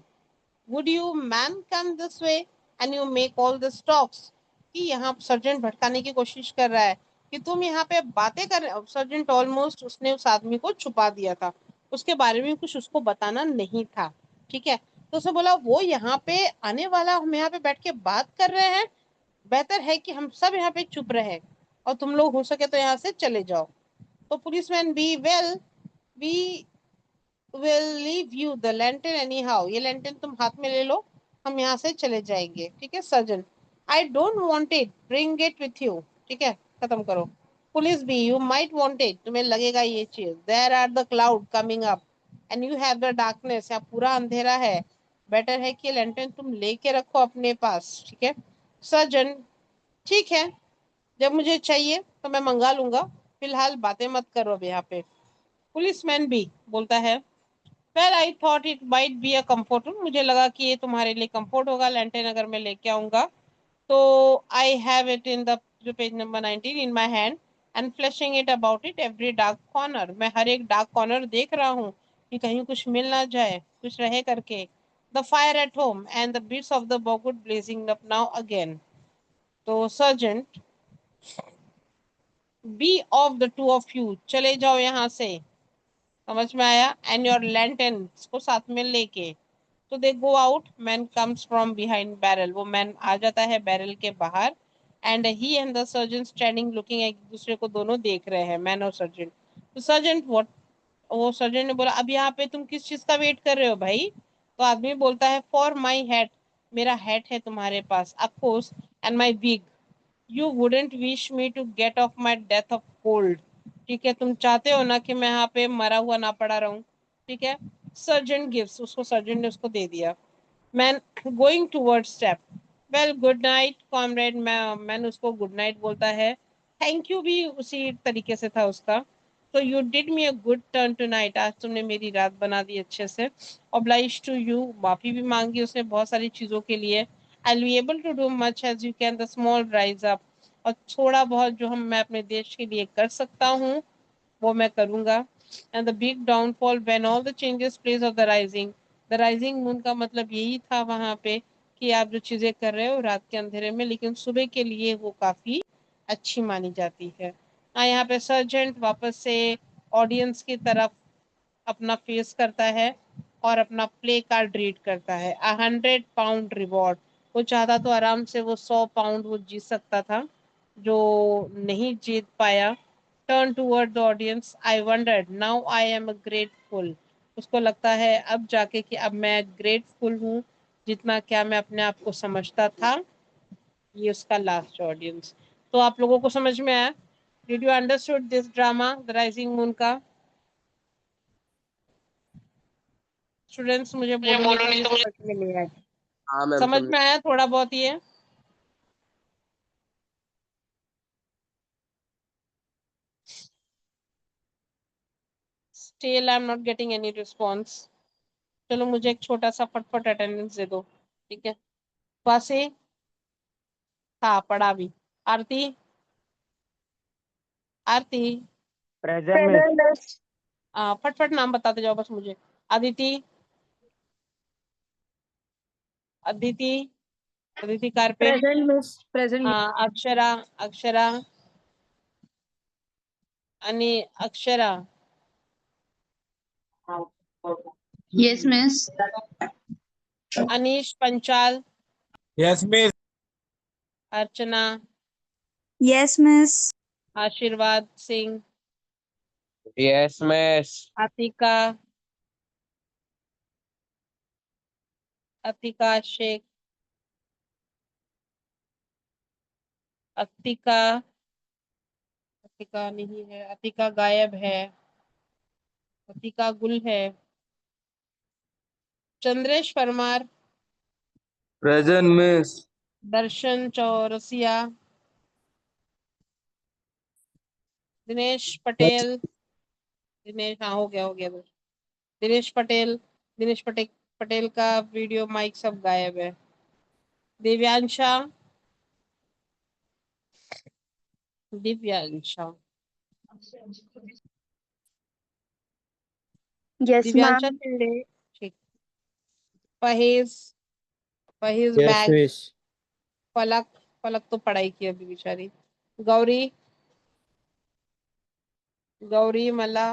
A: would you man come this way and you make all the stocks. कि यहाँ सर्जन भटकाने की कोशिश कर रहा है कि तुम यहाँ पे बातें कर रहे। सर्जन ऑलमोस्ट उसने उस आदमी को छुपा दिया था, उसके बारे में कुछ उसको बताना नहीं था, ठीक है। तो उसे बोला वो यहाँ पे आने वाला, हम यहाँ पे बैठ के बात कर रहे हैं, बेहतर है कि हम सब यहाँ पे चुप रहे और तुम लोग हो सके तो यहाँ से चले जाओ। तो policeman B, well we will leave you the lantern anyhow, ये लैंटर्न तुम हाथ में ले लो, हम यहाँ से चले जाएंगे, ठीक है। Surgeon, I don't want it, bring it with you, ठीक है, खत्म करो। पुलिस भी, यू माइट वांट इट, तुम्हें लगेगा ये चीज, there are the cloud coming up and you have the darkness, यहाँ पूरा अंधेरा है, बेटर है कि लैंटर्न तुम लेके रखो अपने पास, ठीक है। सर्जन, ठीक है, जब मुझे चाहिए तो मैं मंगा लूंगा, फिलहाल बातें मत करो अब यहाँ पे। पुलिसमैन भी बोलता है well I thought it might be a comfort, मुझे लगा कि ये तुम्हारे लिए कंफर्ट होगा लैंटेन अगर मैं लेके आऊंगा। तो I have it in the जो page number 19 in my hand and flashing it about it every dark corner, मैं हर एक डार्क कॉर्नर देख रहा हूँ कि कहीं कुछ मिल ना जाए, कुछ रहे करके। The fire at home and the beats of the bogwood blazing up now again. तो sergeant, be off the two of you, चले जाओ यहाँ से, समझ में आया, एंड योर लैंटर्न को साथ में लेके। तो they go out, man comes from behind barrel, वो मैन आ जाता है बैरल के बाहर। And he and the surgeon standing looking, एक दूसरे को दोनों देख रहे हैं, मैन और सर्जन। तो सर्जन व्हाट, वो सर्जन ने बोला अब यहाँ पे तुम किस चीज का वेट कर रहे हो भाई। तो आदमी बोलता है फॉर माई हैट, मेरा हैट है तुम्हारे पास, of course, and my wig, you wouldn't wish me to get of my death of cold, ठीक है, तुम चाहते हो ना कि मैं यहाँ पे मरा हुआ ना पड़ा रहूं, ठीक है। सर्जन गिव्स, उसको सर्जन ने उसको दे दिया। Man going toward step, well good night comrade, man उसको गुड नाइट बोलता है। थैंक यू भी उसी तरीके से था उसका। तो you did me a good turn tonight, आज तुमने मेरी रात बना दी अच्छे से। ऑब्लाइज टू यू, माफी भी मांगी उसने बहुत सारी चीजों के लिए। I will be able to do much as you can the small rise up, और थोड़ा बहुत जो हम मैं अपने देश के लिए कर सकता हूँ वो मैं करूंगा। And the big downfall when all the changes place of the rising moon का मतलब यही था वहां पे कि आप जो चीजें कर रहे हो रात के अंधेरे में, लेकिन सुबह के लिए वो काफी अच्छी मानी जाती है। यहाँ पे सर्जेंट वापस से ऑडियंस की तरफ अपना फेस करता है और अपना प्ले कार्ड रीड करता है। 100 पाउंड रिवॉर्ड, वो चाहता तो आराम से वो 100 पाउंड वो जीत सकता था, जो नहीं जीत पाया। Turn toward the audience, I wandered now I am grateful, उसको लगता है अब जाके कि अब मैं ग्रेटफुल हूँ, जितना क्या मैं अपने आप को समझता था। ये उसका लास्ट ऑडियंस। तो आप लोगों को समझ में आया, did you understood this drama the rising moon का। स्टूडेंट्स मुझे
E: मुझे
A: बोलो नहीं
E: बोलो
A: तो
E: नहीं
A: मुझे
E: तो मुझे।
A: समझ में नहीं आया।
E: हाँ मैम
A: समझ
E: समझ।
A: में आया थोड़ा बहुत ये। Still I am not getting any response. चलो मुझे एक छोटा सा फटफट अटेंडेंस दे दो, ठीक है। पासे था पढ़ा भी। आरती, आरती,
D: प्रेजेंट मिस।
A: फटफट नाम बताते जाओ बस मुझे। Aditi, Aditi, Aditi carpet.
E: Present miss. Present miss.
A: Akshara, Akshara, Akshara,
E: Yes, miss.
A: Anish Panchal,
F: Yes, miss.
A: अर्चना,
B: Yes, miss.
A: आशीर्वाद सिंह,
F: Yes, miss.
A: अतिका, अतिका शेख, अतिका, अतिका नहीं है, अतिका गायब है, अतिका गुल है। Chandresh Parmar,
F: Present, miss.
A: दर्शन चौरसिया, दिनेश पटेल, दिनेश, हाँ हो गया दिनेश पटेल, दिनेश पटेल, पटेल का वीडियो माइक सब गायब है। दिव्यांशा, दिव्यांशा,
E: Yes,
A: दिव्यांशा
E: ma'am.
A: शिंदे, ठीक। फहेज, फहेज
F: Yes,
A: बैग।
F: miss.
A: फलक, फलक तो पढ़ाई की अभी बेचारी। गौरी, गौरी मला,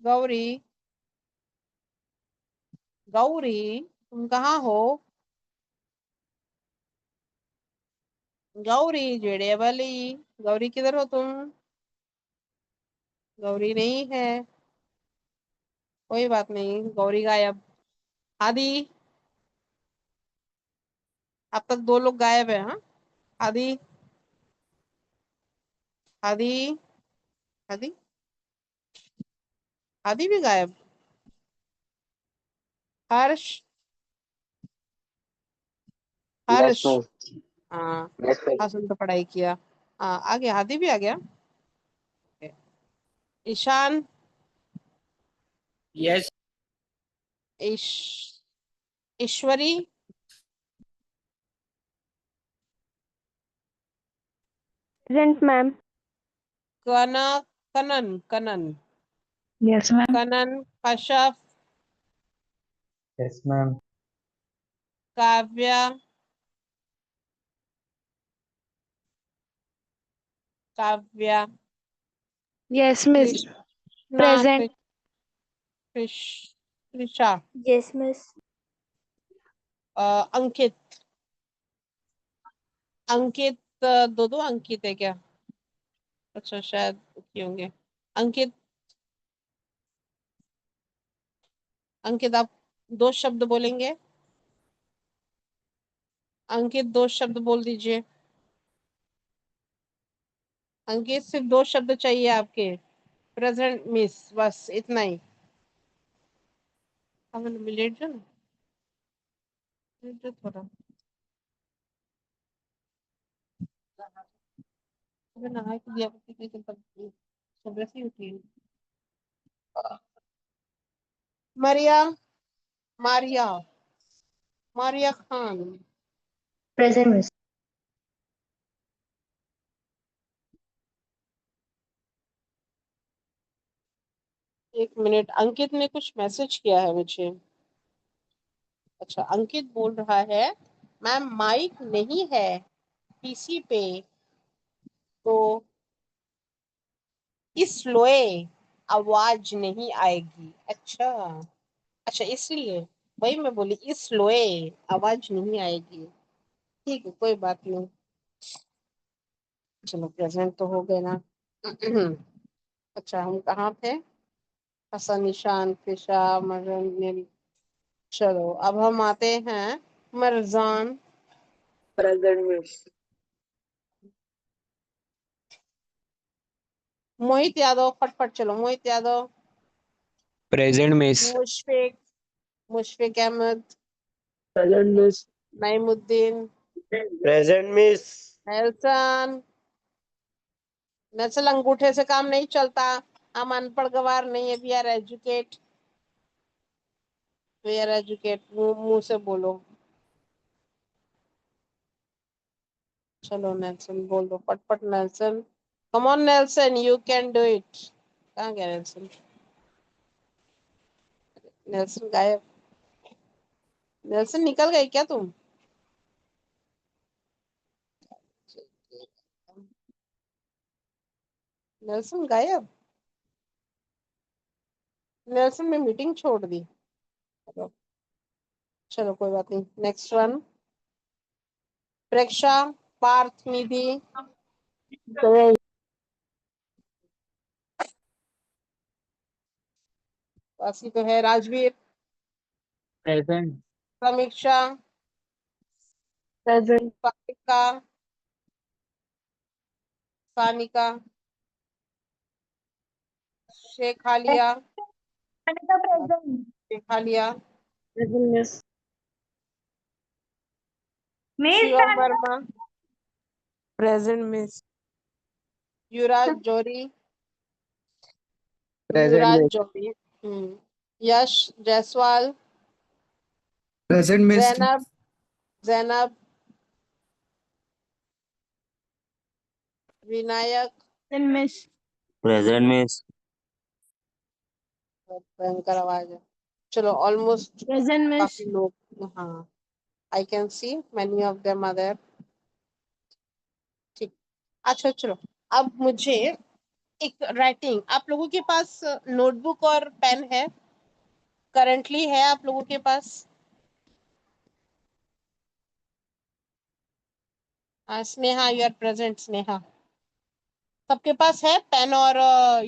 A: गौरी, गौरी, तुम कहाँ हो? गौरी जेड़े वाली, गौरी किधर हो तुम? गौरी नहीं है, कोई बात नहीं, गौरी गायब। आदि, अब तक दो लोग गायब है। हाँ, आदि, आदि, आदि, आदि भी गायब। हर्ष, हर्ष, हाँ, हसन तो पढ़ाई किया। हाँ, आ गया, आदि भी आ गया। ईशान,
F: Yes.
A: ईश, ईश्वरी,
E: Present, ma'am.
A: कना, Kanan, Kanan,
E: Yes, ma'am.
A: Kanan, Kashyap,
C: Yes, ma'am.
A: Kavya, Kavya,
E: Yes, miss.
A: Krishna,
E: Present.
A: Krisha,
E: Yes, miss.
A: अंकित, अंकित, दो दो अंकित है क्या? अच्छा, शायद की होंगे। अंकित, अंकित आप दो शब्द बोलेंगे? अंकित दो शब्द बोल दीजिए। अंकित सिर्फ दो शब्द चाहिए आपके। प्रेजेंट मिस, बस इतना ही। अब लेट जाओ ना, लेट जाओ थोड़ा। अबे नहा के दिया कितने तक सुबह से ही उठी है। मरिया, मारिया, मारिया खान,
E: Present, miss.
A: एक मिनट, अंकित ने कुछ मैसेज किया है मुझे। अच्छा, अंकित बोल रहा है मैम माइक नहीं है पीसी पे, तो इसलिए आवाज नहीं आएगी। अच्छा, अच्छा इसलिए, वही मैं बोली इसलिए आवाज नहीं आएगी। ठीक है, कोई बात नहीं। चलो, प्रेजेंट तो हो गए ना। अच्छा, हम कहाँ थे? हसन, निशान, फिशा, मरन। चलो, अब हम आते हैं मरजान।
F: Present, miss.
A: मोहित यादव, फटफट चलो, मोहित Yadav.
F: Present, miss.
A: Mushfiq, Mushfiq Ahmad,
F: Present, miss.
A: Naimuddin,
F: Present, miss.
A: एहसान। नस्ल अंगूठे से काम नहीं चलता, हम अनपढ़ गवार नहीं है, we are educate. We are educate, मुंह से बोलो। चलो नेल्सन बोल दो पटपट Nelson. Come on Nelson, you can do it. कहाँ गया नेल्सन? नेल्सन गायब। नेल्सन निकल गए क्या तुम? नेल्सन गायब। नेल्सन में मीटिंग छोड़ दी। चलो चलो कोई बात नहीं, नेक्स्ट वन। प्रेक्षा, पार्थ, निधि। वासी तो है। Rajveer,
F: present.
A: Samiksha,
E: Present.
A: Sanika, Sanika, Shekhaliya,
E: Anita present.
A: Shekhaliya,
E: Present, miss. Miss
A: Shivam
E: Anita.
A: Verma,
F: present miss.
A: Yuvraj Jori,
F: present
A: Yuvraj
F: miss.
A: Jori. Yash Jaiswal,
F: present miss.
A: Zainab, Zainab, Vinayak.
E: Present, miss.
F: Present miss.
A: बहुत भयंकर आवाज है। चलो ऑलमोस्ट
E: Present, miss.
A: काफी लोग, हाँ, I can see many of them are there. ठीक। अच्छा चलो, अब मुझे एक राइटिंग, आप लोगों के पास नोटबुक और पेन है? करंटली है आप लोगों के पास? Sneha, you are present Sneha. सबके पास है पेन और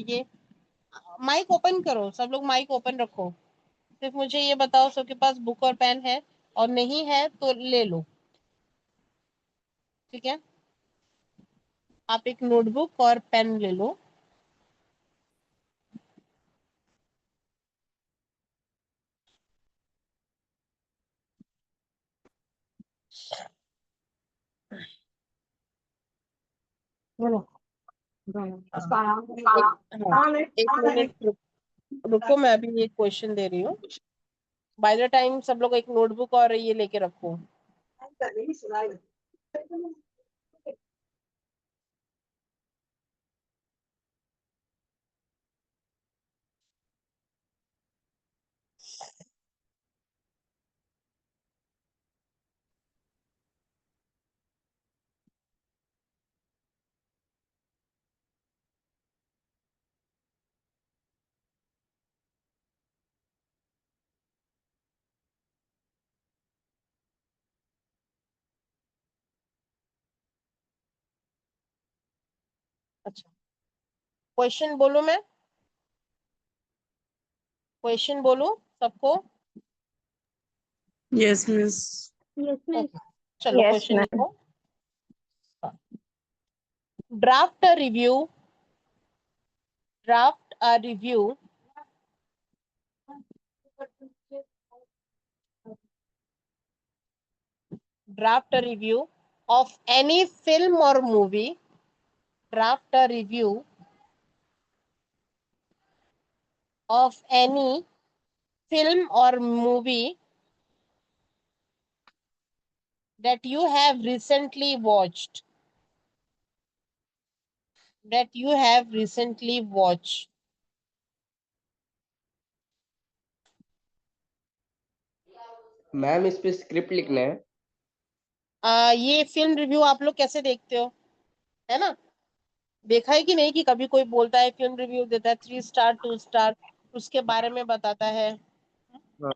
A: ये? माइक ओपन करो, सब लोग माइक ओपन रखो। सिर्फ मुझे ये बताओ सबके पास बुक और पेन है, और नहीं है तो ले लो। ठीक है, आप एक नोटबुक और पेन ले लो। बोलो। एक मिनट रुको, मैं अभी एक क्वेश्चन दे रही हूँ। बाय द टाइम सब लोग एक नोटबुक और ये लेके रखो। अच्छा, क्वेश्चन बोलूं मैं? क्वेश्चन बोलूं सबको?
F: Yes miss.
E: Yes, miss.
A: Okay, चलो
E: Yes,
A: क्वेश्चन
E: ma'am.
A: लिखो। Draft a review, draft a review draft a review of any film or movie, draft a review of any film or movie that you have recently watched, that you have recently watched.
F: Ma'am इस पे स्क्रिप्ट लिखना है।
A: ये फिल्म रिव्यू आप लोग कैसे देखते हो, है ना? देखा है कि नहीं कि कभी कोई बोलता है फिल्म रिव्यू देता है 3 स्टार 2 स्टार, उसके बारे में बताता है।
F: हाँ।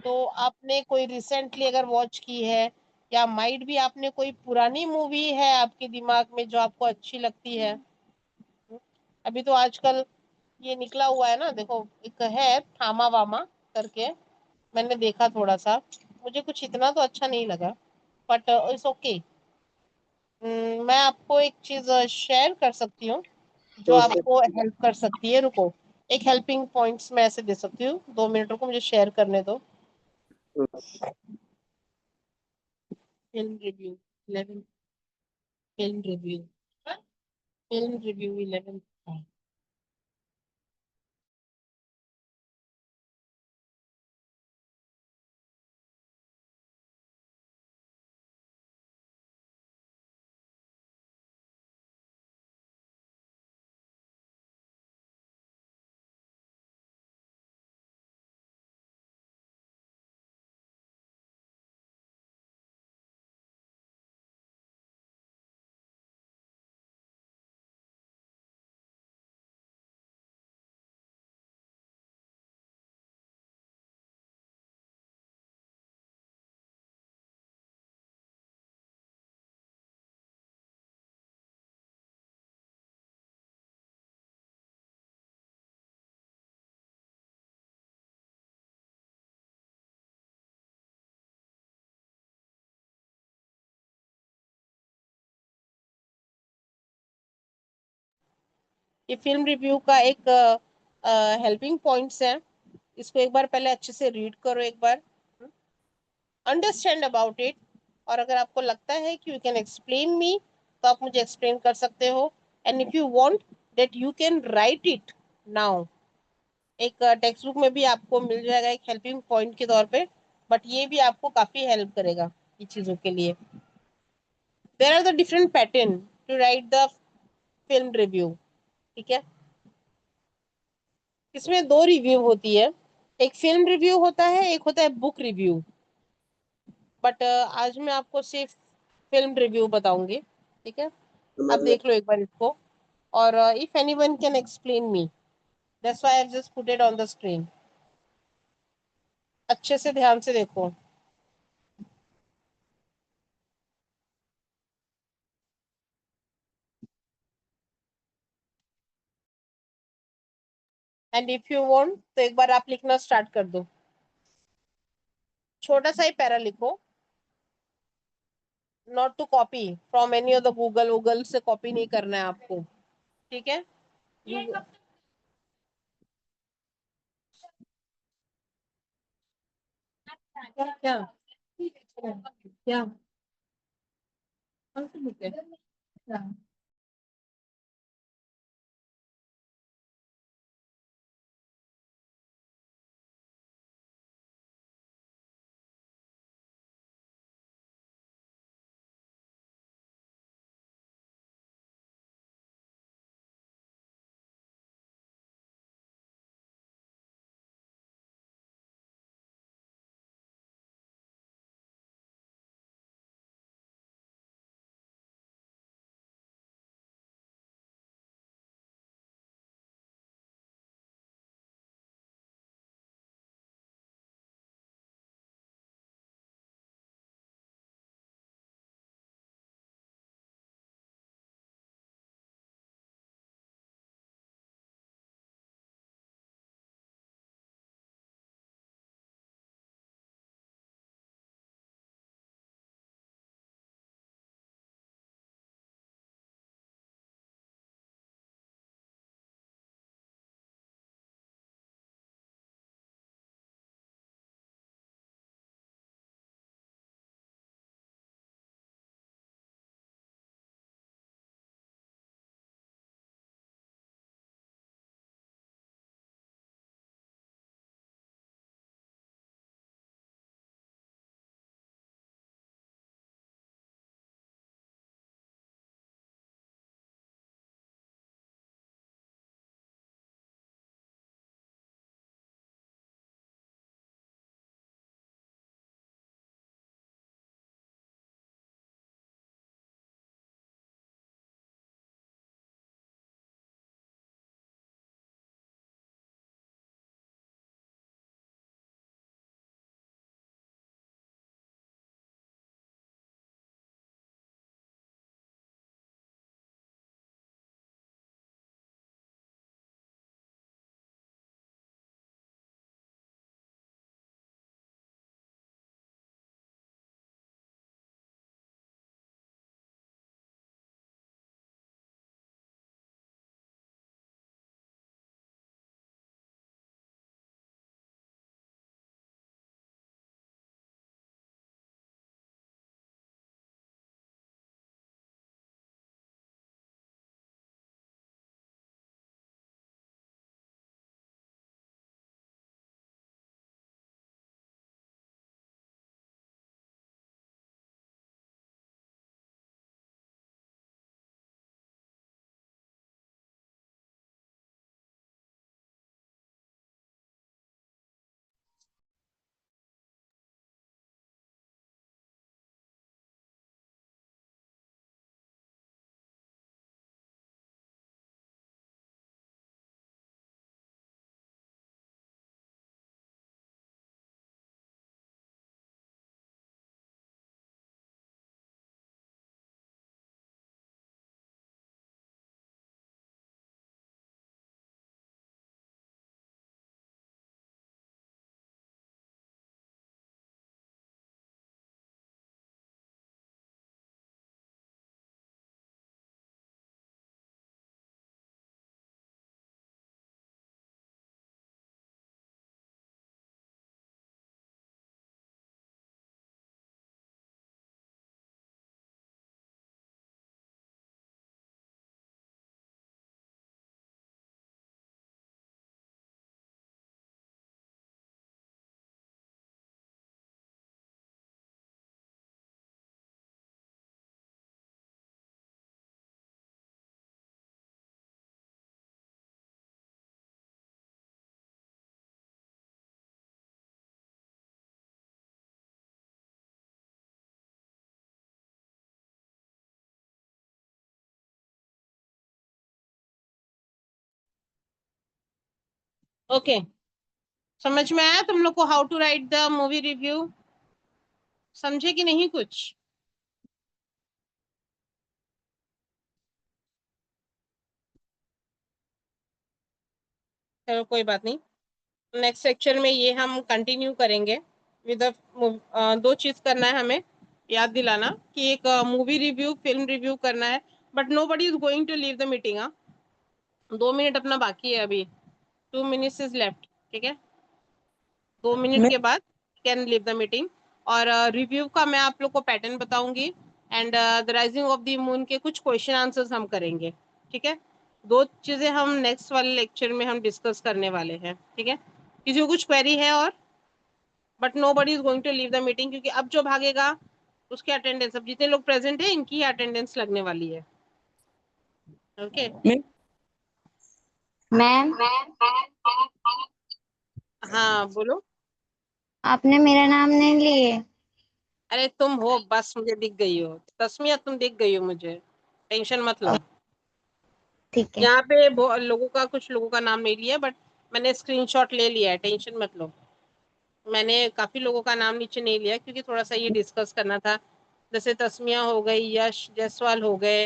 A: तो आपने कोई रिसेंटली अगर वॉच की है, या माइट भी आपने कोई पुरानी मूवी है आपके दिमाग में जो आपको अच्छी लगती है। अभी तो आजकल ये निकला हुआ है ना, देखो एक है थामा वामा करके, मैंने देखा थोड़ा सा, मुझे कुछ इतना तो अच्छा नहीं लगा, बट इट्स ओके। मैं आपको एक चीज शेयर कर सकती हूँ जो आपको हेल्प कर सकती है। रुको, एक हेल्पिंग पॉइंट्स मैं ऐसे दे सकती हूँ, 2 मिनट रुको, मुझे शेयर करने दो। Film review 11, film review, film review 11। ये फिल्म रिव्यू का एक हेल्पिंग पॉइंट्स है, इसको एक बार पहले अच्छे से रीड करो, एक बार अंडरस्टैंड अबाउट इट, और अगर आपको लगता है कि यू कैन एक्सप्लेन मी तो आप मुझे एक्सप्लेन कर सकते हो, and if you want that you can write it now. एक टेक्स्ट बुक में भी आपको मिल जाएगा एक हेल्पिंग पॉइंट के तौर पे, बट ये भी आपको काफी हेल्प करेगा ये चीजों के लिए। There are the different pattern to write the film review, ठीक है। इसमें दो रिव्यू होती है, एक फिल्म रिव्यू होता है, एक होता है बुक रिव्यू, बट आज मैं आपको सिर्फ फिल्म रिव्यू बताऊंगी, ठीक है। आप देख लो एक बार इसको, और if anyone can explain me, that's why I just put it on the screen. अच्छे से ध्यान से देखो। एंड इफ यू वांट तो एक बार आप लिखना स्टार्ट कर दो, छोटा सा ही पैरा लिखो, not to copy from any of the Google, Google से कॉपी नहीं करना है आपको, ठीक है। क्या क्या क्या कौन सी बुक है? ओके, समझ में आया तुम लोग को how to write the movie review? समझे कि नहीं कुछ? चलो कोई बात नहीं, नेक्स्ट लेक्चर में ये हम कंटिन्यू करेंगे विद दो चीज करना है हमें, याद दिलाना कि एक मूवी रिव्यू, फिल्म रिव्यू करना है, but nobody is going to leave the meeting. 2 minute अपना बाकी है अभी, 2 मिनट्स इज लेफ्ट, ठीक है? 2 मिनट के बाद कैन लीव द मीटिंग। और रिव्यू का मैं आप लोग को पैटर्न बताऊंगी, and the rising of the moon के कुछ क्वेश्चन आंसर्स हम करेंगे, ठीक है? दो चीजें हम नेक्स्ट वाले लेक्चर में हम डिस्कस करने वाले हैं, ठीक है? किसी को कुछ क्वेरी है और? But nobody is going to leave the meeting, क्योंकि अब जो भागेगा उसके अटेंडेंस, अब जितने लोग प्रेजेंट है इनकी अटेंडेंस लगने वाली है। ओके
E: मैम,
A: हाँ बोलो।
E: आपने मेरा नाम नहीं लिए।
A: अरे तुम हो, बस मुझे दिख गई हो तस्मिया, तुम दिख गई हो मुझे, टेंशन मत लो।
E: ठीक है।
A: यहाँ पे लोगों का, कुछ लोगों का नाम नहीं लिया, बट मैंने स्क्रीनशॉट ले लिया है, टेंशन मत लो। मैंने काफी लोगों का नाम नीचे नहीं लिया क्योंकि थोड़ा सा ये डिस्कस करना था। जैसे तस्मिया हो गई, यश जायसवाल हो गए,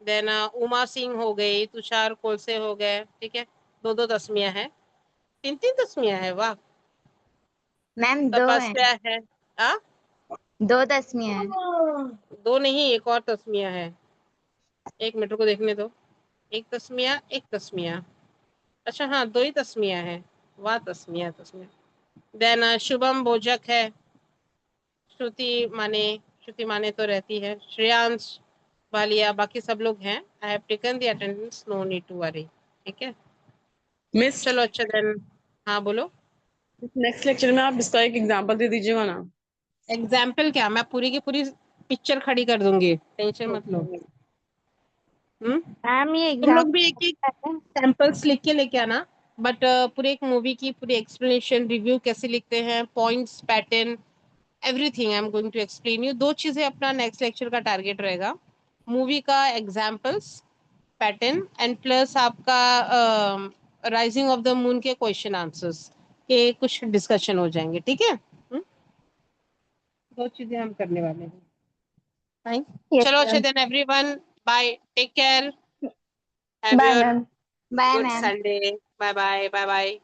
A: देन उमा सिंह हो गई, तुषार कोलसे हो गए, ठीक है? दो दो तस्मिया है, तीन तीन तस्मिया है, वाह।
E: मैम, दो हैं।
A: तपस्या है, आ?
E: 2 तस्मियां हैं।
A: दो नहीं, एक और तस्मिया है, एक मिनट को देखने दो। एक तस्मिया, एक तस्मिया, अच्छा हाँ, दो ही तस्मिया है, वाह तस्मिया तस्मिया। देन शुभम भोजक है, श्रुति माने, श्रुति माने तो रहती है, श्रेयांश वालिया, बाकी सब लोग हैं। I have taken the attendance, no need to worry, ठीक है?
G: मिस,
A: चलो अच्छा देन, हाँ बोलो।
G: नेक्स्ट लेक्चर में आप इसका एक एग्जांपल दे दीजिएगा ना।
A: एग्जाम्पल क्या, मैं पूरी की पूरी पिक्चर खड़ी कर दूंगी, टेंशन मत लो। हम्म,
E: मैम, ये
A: तुम
E: एग्जाम
A: लोग भी एक एक सैंपल्स लिख के लेके आना, बट पूरे एक मूवी की पूरी एक्सप्लेनेशन, रिव्यू कैसे लिखते हैं, points, pattern, everything I am going to explain you. दो चीजें अपना नेक्स्ट लेक्चर का टारगेट रहेगा, मूवी का एग्जाम्पल्स, पैटर्न, एंड प्लस आपका राइजिंग ऑफ द मून के क्वेश्चन आंसर्स के कुछ डिस्कशन हो जाएंगे, ठीक है? दो चीजें हम करने वाले हैं। फाइन,
E: यस
A: चलो अच्छा
E: ma'am.
A: Then everyone, bye, take care, have
E: bye
A: your
E: ma'am. Bye
A: good
E: ma'am.
A: Sunday, bye bye bye bye.